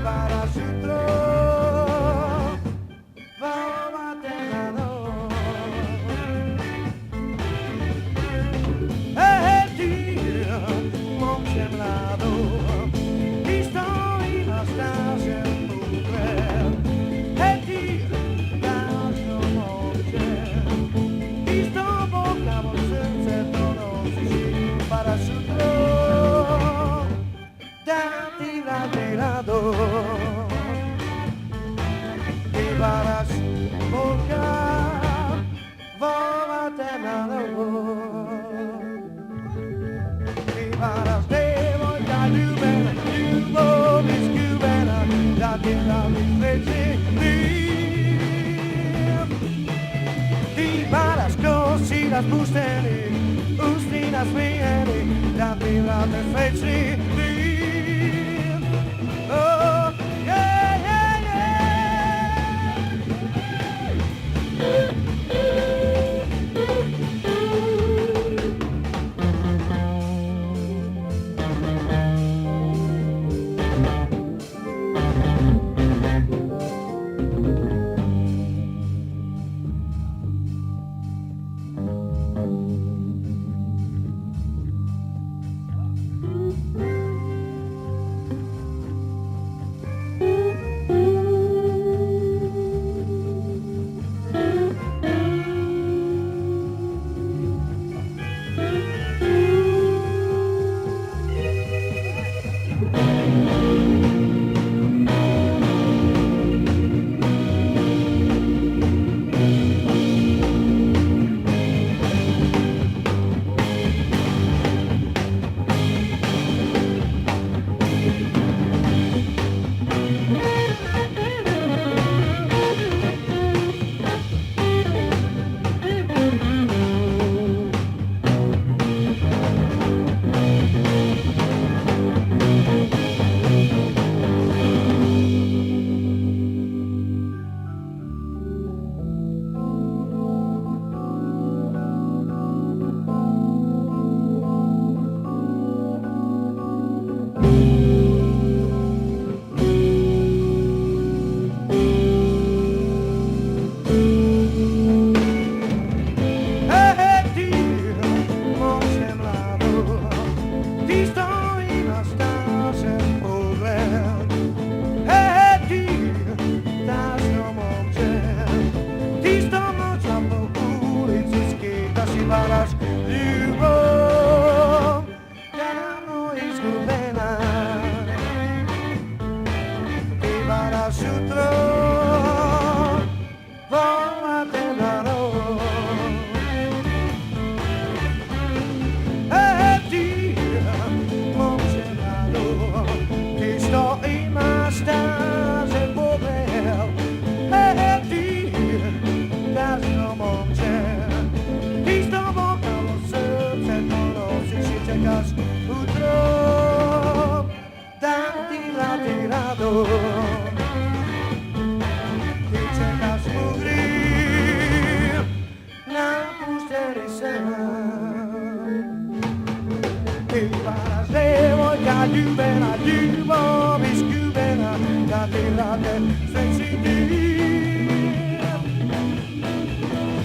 parasutro Vavatengano Dia mong semblado Di story na stasje mugre Dia dažno moće Di sto bokamo srce to nosi parasutro Dati radilado Di varas boka Vavatengano Varas devo da ljubena, ljubov izgubena, da dela mi sreći dim. Ti varas kosi razpušteni, usti nasmijeni, da dela mi sreći dim. Oh, yeah, yeah, yeah. Varas ljubov, dano izgubena Ti varas jutro, Vavatengano Dia mong semblado Ti sto imastaže pobel Dia dažno momče Čekaš utro, dam ti rado Ti čekaš ugriv, napušteni sen Ti varas devojka ljubena, ljubov izgubena Da ti rade sreći dim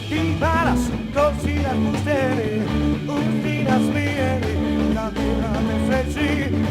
Ti varas kosi napušteni, usti nasmijeni Da ti rade sreći